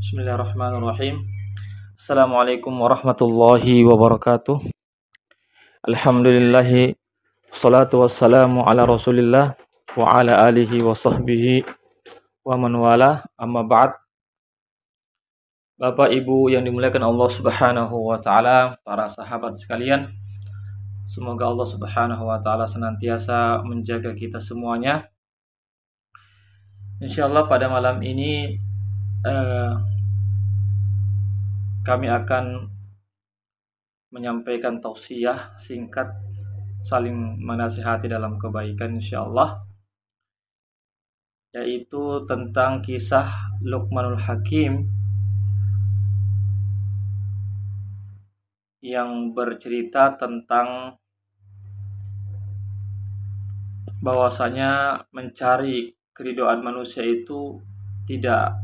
Bismillahirrahmanirrahim. Assalamualaikum warahmatullahi wabarakatuh. Alhamdulillahi wassalatu wassalamu ala Rasulillah wa ala alihi wa sahbihi wa man wala. Amma ba'd. Bapak Ibu yang dimuliakan Allah Subhanahu wa taala, para sahabat sekalian, semoga Allah Subhanahu wa taala senantiasa menjaga kita semuanya. Insyaallah pada malam ini kami akan menyampaikan tausiah singkat saling menasihati dalam kebaikan insyaallah, yaitu tentang kisah Luqmanul Hakim yang bercerita tentang bahwasanya mencari keridhaan manusia itu tidak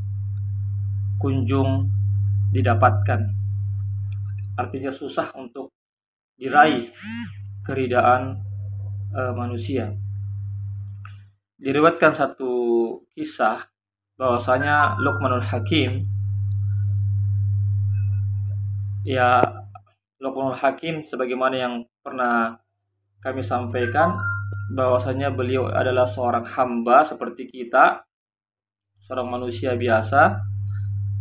kunjung didapatkan. Artinya susah untuk diraih keridhaan manusia. Diriwayatkan satu kisah bahwasanya Luqmanul Hakim, Luqmanul Hakim sebagaimana yang pernah kami sampaikan, bahwasanya beliau adalah seorang hamba seperti kita, seorang manusia biasa.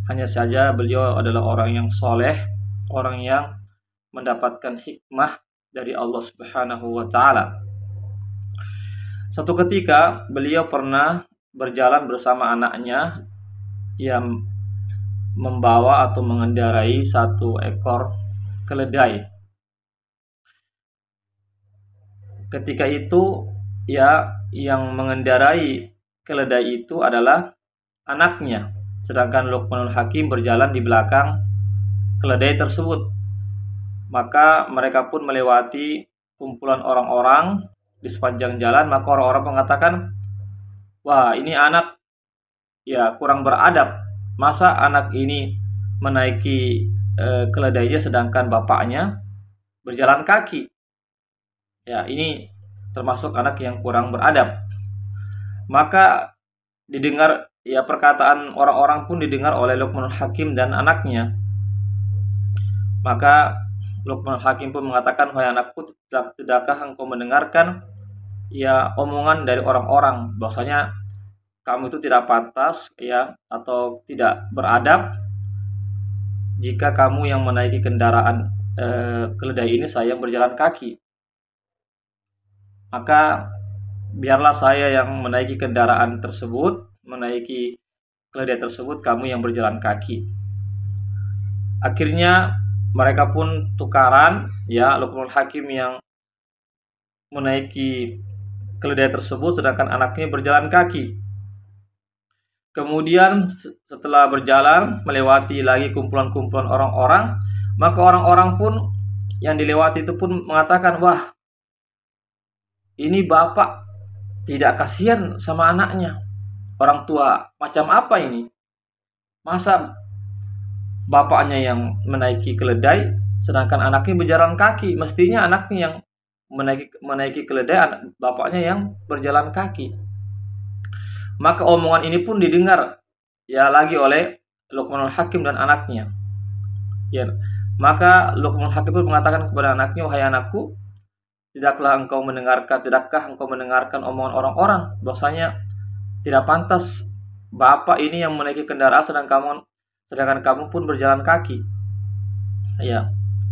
Hanya saja beliau adalah orang yang soleh, orang yang mendapatkan hikmah dari Allah Subhanahu wa taala. Suatu ketika beliau pernah berjalan bersama anaknya yang membawa atau mengendarai satu ekor keledai. Ketika itu yang mengendarai keledai itu adalah anaknya, sedangkan Luqmanul Hakim berjalan di belakang keledai tersebut. Maka mereka pun melewati kumpulan orang-orang di sepanjang jalan. Maka orang-orang mengatakan, wah, ini anak kurang beradab. Masa anak ini menaiki keledainya sedangkan bapaknya berjalan kaki? Ini termasuk anak yang kurang beradab. Maka didengar perkataan orang-orang pun didengar oleh Luqmanul Hakim dan anaknya. Maka Luqmanul Hakim pun mengatakan, wahai anakku, tidakkah engkau mendengarkan omongan dari orang-orang bahwasanya kamu itu tidak pantas atau tidak beradab jika kamu yang menaiki kendaraan keledai ini, saya berjalan kaki. Maka biarlah saya yang menaiki kendaraan tersebut, menaiki keledai tersebut, kamu yang berjalan kaki. Akhirnya mereka pun tukaran, Luqmanul Hakim yang menaiki keledai tersebut sedangkan anaknya berjalan kaki. Kemudian setelah berjalan melewati lagi kumpulan-kumpulan orang-orang, maka orang-orang pun yang dilewati itu pun mengatakan, wah, ini bapak tidak kasihan sama anaknya. Orang tua macam apa ini? Masa bapaknya yang menaiki keledai sedangkan anaknya berjalan kaki? Mestinya anaknya yang menaiki keledai, bapaknya yang berjalan kaki. Maka omongan ini pun didengar lagi oleh Luqmanul Hakim dan anaknya. Maka Luqmanul Hakim pun mengatakan kepada anaknya, wahai anakku, tidakkah engkau mendengarkan omongan orang-orang bahwasanya tidak pantas bapak ini yang menaiki kendaraan sedangkan kamu pun berjalan kaki.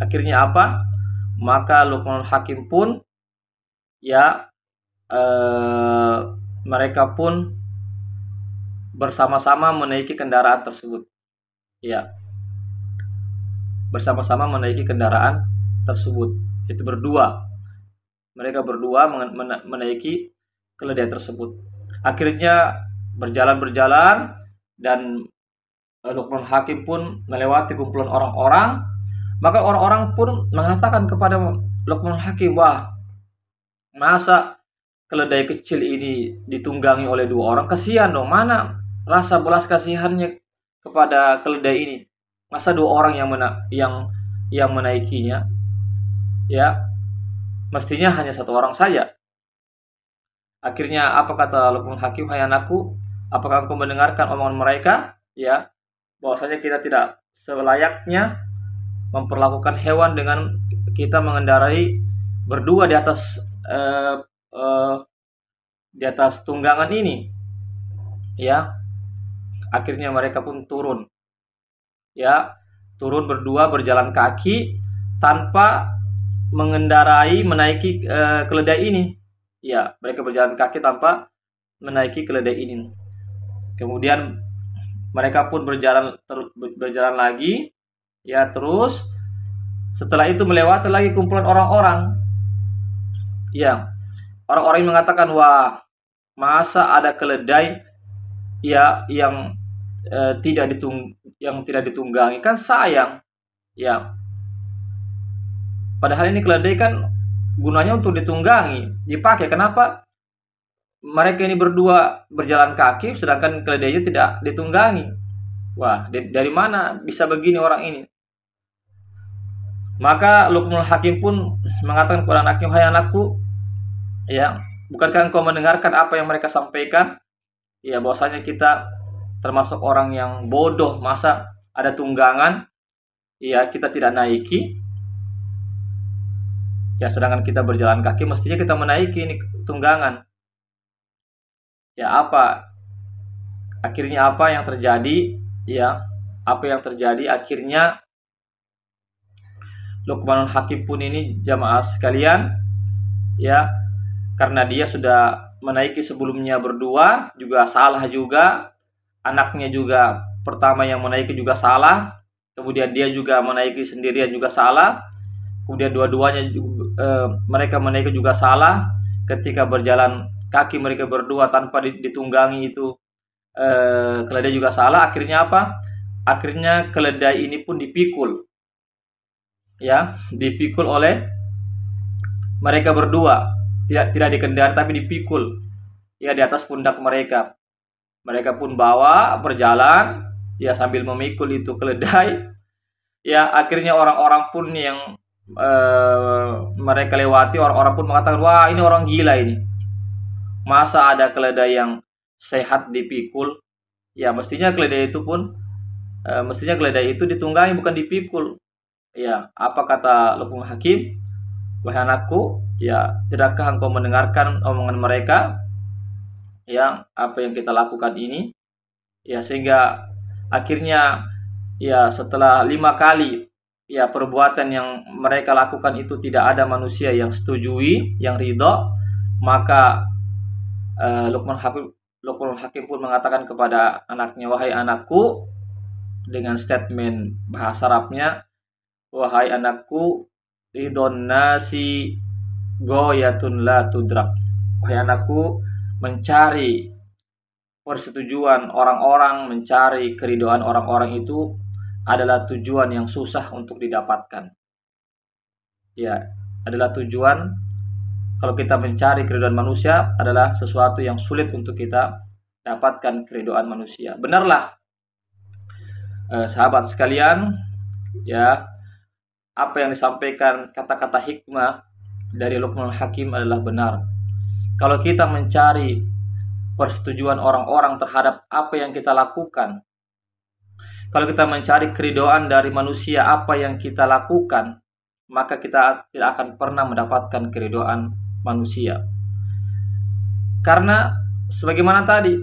Akhirnya apa? Maka Luqmanul Hakim pun mereka pun bersama-sama menaiki kendaraan tersebut. Bersama-sama menaiki kendaraan tersebut. Itu berdua. Mereka berdua menaiki keledai tersebut. Akhirnya berjalan dan Luqmanul Hakim pun melewati kumpulan orang-orang. Maka orang-orang pun mengatakan kepada Luqmanul Hakim, wah, masa keledai kecil ini ditunggangi oleh dua orang? Kasihan dong, mana rasa belas kasihannya kepada keledai ini? Masa dua orang yang menaikinya? Mestinya hanya satu orang saja. Akhirnya apa kata Luqmanul Hakim, hai anakku, apakah engkau mendengarkan omongan mereka? bahwasanya kita tidak selayaknya memperlakukan hewan dengan kita mengendarai berdua eh, eh, di atas tunggangan ini, ya. Akhirnya mereka pun turun, ya, turun berdua berjalan kaki tanpa menaiki keledai ini. Ya, mereka berjalan kaki tanpa menaiki keledai ini. Kemudian mereka pun berjalan lagi, ya, terus setelah itu melewati lagi kumpulan orang-orang. Ya, orang-orang yang mengatakan, wah, masa ada keledai ya yang tidak ditunggangi, kan sayang, ya. Padahal ini keledai kan gunanya untuk ditunggangi, dipakai. Kenapa mereka ini berdua berjalan kaki sedangkan keledainya tidak ditunggangi? Wah, dari mana bisa begini orang ini? Maka Luqmanul Hakim pun mengatakan kepada anaknya, "Hai anakku, ya, bukankah engkau mendengarkan apa yang mereka sampaikan? Ya, bahwasanya kita termasuk orang yang bodoh, masa ada tunggangan, ya kita tidak naiki. Ya, sedangkan kita berjalan kaki mestinya kita menaiki ini tunggangan." Ya, akhirnya apa yang terjadi? Ya, apa yang terjadi akhirnya Luqmanul Hakim pun ini, jamaah sekalian, ya, karena dia sudah menaiki sebelumnya berdua juga salah juga, anaknya juga pertama yang menaiki juga salah, kemudian dia juga menaiki sendirian juga salah, kemudian dua-duanya mereka menaiki juga salah. Ketika berjalan kaki mereka berdua tanpa ditunggangi itu, keledai juga salah. Akhirnya apa? Akhirnya keledai ini pun dipikul, ya, dipikul oleh mereka berdua, tidak dikendari tapi dipikul, ya, di atas pundak mereka. Mereka pun bawa berjalan, ya, sambil memikul itu keledai. Ya, akhirnya orang-orang pun yang mereka lewati, orang-orang pun mengatakan, wah, ini orang gila ini, masa ada keledai yang sehat dipikul? Ya, mestinya keledai itu ditunggangi, bukan dipikul. Ya, apa kata Luqmanul Hakim? Wahai anakku, ya, tidakkah engkau mendengarkan omongan mereka? Ya, apa yang kita lakukan ini? Ya, sehingga akhirnya, ya, setelah 5 kali, ya, perbuatan yang mereka lakukan itu tidak ada manusia yang setujui, yang ridho, maka Luqmanul Hakim pun mengatakan kepada anaknya, wahai anakku, dengan statement bahasa Arabnya, wahai anakku, ridon nasi goyatun la tudrak. Wahai anakku, mencari persetujuan orang-orang, mencari keridoan orang-orang itu adalah tujuan yang susah untuk didapatkan. Ya, adalah tujuan. Kalau kita mencari keridoan manusia adalah sesuatu yang sulit untuk kita dapatkan keridoan manusia. Benarlah, sahabat sekalian, ya, apa yang disampaikan kata-kata hikmah dari Luqmanul Hakim adalah benar. Kalau kita mencari persetujuan orang-orang terhadap apa yang kita lakukan, kalau kita mencari keridoan dari manusia apa yang kita lakukan, maka kita tidak akan pernah mendapatkan keridoan manusia. Karena sebagaimana tadi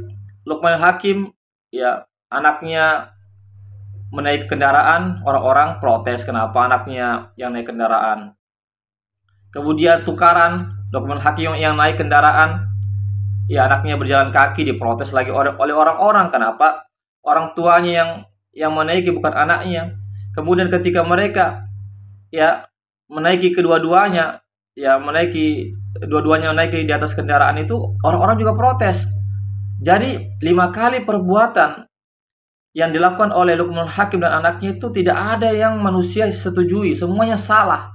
Luqmanul Hakim, ya, anaknya menaik kendaraan, orang-orang protes kenapa anaknya yang naik kendaraan. Kemudian tukaran, Luqmanul Hakim yang naik kendaraan, ya, anaknya berjalan kaki, diprotes lagi oleh orang-orang, kenapa orang tuanya yang menaiki bukan anaknya. Kemudian ketika mereka, ya, menaiki kedua-duanya, ya, menaiki di atas kendaraan itu, orang-orang juga protes. Jadi 5 kali perbuatan yang dilakukan oleh Luqmanul Hakim dan anaknya itu tidak ada yang manusia setujui, semuanya salah.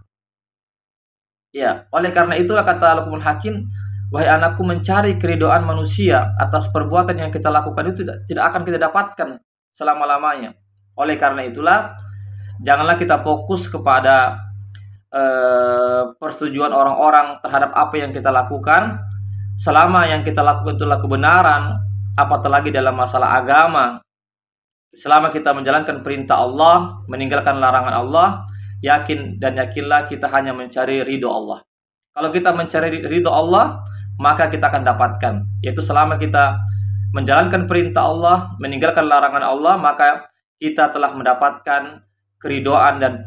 Ya, oleh karena itulah kata Luqmanul Hakim, wahai anakku, mencari keridoan manusia atas perbuatan yang kita lakukan itu tidak akan kita dapatkan selama-lamanya. Oleh karena itulah, janganlah kita fokus kepada persetujuan orang-orang terhadap apa yang kita lakukan. Selama yang kita lakukan itulah kebenaran, apatah lagi dalam masalah agama, Selama kita menjalankan perintah Allah, meninggalkan larangan Allah, yakinlah kita hanya mencari ridho Allah. Kalau kita mencari ridho Allah, maka kita akan dapatkan. Yaitu selama kita menjalankan perintah Allah, meninggalkan larangan Allah, maka kita telah mendapatkan keridhaan dan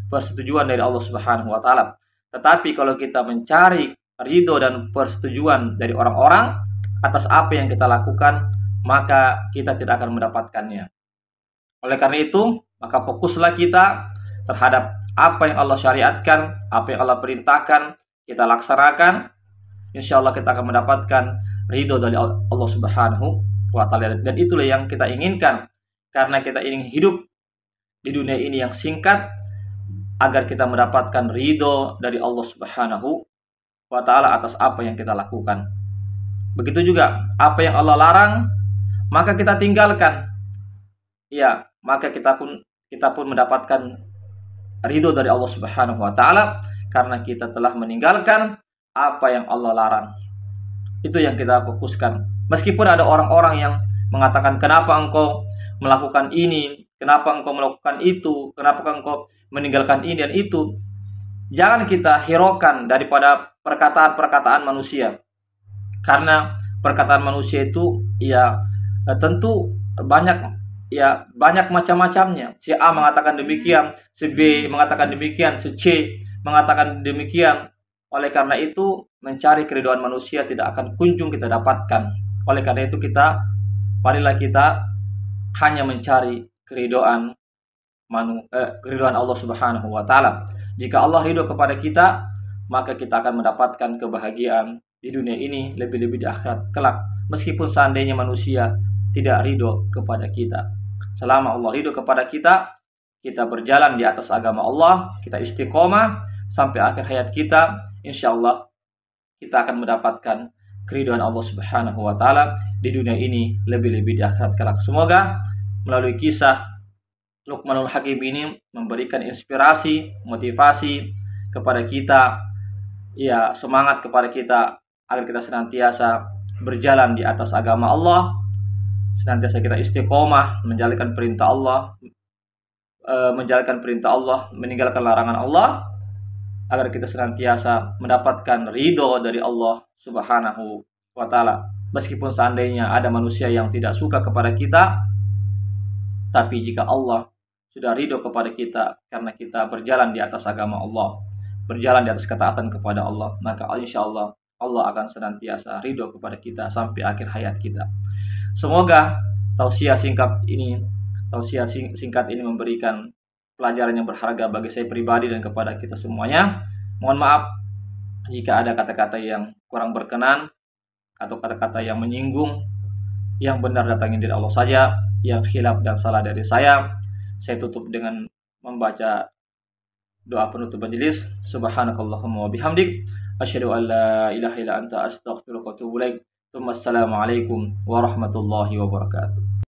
persetujuan dari Allah Subhanahu wa taala. Tetapi kalau kita mencari ridho dan persetujuan dari orang-orang atas apa yang kita lakukan, maka kita tidak akan mendapatkannya. Oleh karena itu, maka fokuslah kita terhadap apa yang Allah syariatkan, apa yang Allah perintahkan, kita laksanakan. Insya Allah kita akan mendapatkan ridho dari Allah Subhanahu wa taala. Dan itulah yang kita inginkan, karena kita ingin hidup di dunia ini yang singkat agar kita mendapatkan ridho dari Allah Subhanahu wa taala atas apa yang kita lakukan. Begitu juga apa yang Allah larang, maka kita tinggalkan. Ya, maka kita pun mendapatkan ridho dari Allah Subhanahu wa taala karena kita telah meninggalkan apa yang Allah larang. Itu yang kita fokuskan. Meskipun ada orang-orang yang mengatakan, kenapa engkau melakukan ini, kenapa engkau melakukan itu, kenapa engkau meninggalkan ini dan itu, jangan kita hiraukan daripada perkataan-perkataan manusia. Karena perkataan manusia itu ya tentu banyak macam-macamnya. Si A mengatakan demikian, si B mengatakan demikian, si C mengatakan demikian. Oleh karena itu, mencari keridhaan manusia tidak akan kunjung kita dapatkan. Oleh karena itu marilah kita hanya mencari keridhaan Allah Subhanahu wa taala. Jika Allah ridho kepada kita, maka kita akan mendapatkan kebahagiaan di dunia ini, lebih-lebih di akhirat kelak. Meskipun seandainya manusia tidak ridho kepada kita, selama Allah ridho kepada kita, kita berjalan di atas agama Allah, kita istiqomah sampai akhir hayat kita, insya Allah kita akan mendapatkan keridhaan Allah Subhanahu wa taala di dunia ini, lebih-lebih di akhirat kelak. Semoga melalui kisah Luqmanul Hakim ini memberikan inspirasi, motivasi kepada kita, ya, semangat kepada kita agar kita senantiasa berjalan di atas agama Allah, senantiasa kita istiqomah menjalankan perintah Allah, meninggalkan larangan Allah, agar kita senantiasa mendapatkan ridho dari Allah Subhanahu wa taala. Meskipun seandainya ada manusia yang tidak suka kepada kita, tapi jika Allah sudah ridho kepada kita karena kita berjalan di atas agama Allah, berjalan di atas ketaatan kepada Allah, maka insya Allah Allah akan senantiasa ridho kepada kita sampai akhir hayat kita. Semoga tausiah singkat ini memberikan pelajaran yang berharga bagi saya pribadi dan kepada kita semuanya. Mohon maaf jika ada kata-kata yang kurang berkenan atau kata-kata yang menyinggung. Yang benar datangnya dari Allah saja, yang khilaf dan salah dari saya. Saya tutup dengan membaca doa penutup majelis. Subhanakallahumma wa bihamdik, asyhadu an la ilaha illa anta, astaghfiruka wa atubu ilaik. Assalamualaikum warahmatullahi wabarakatuh.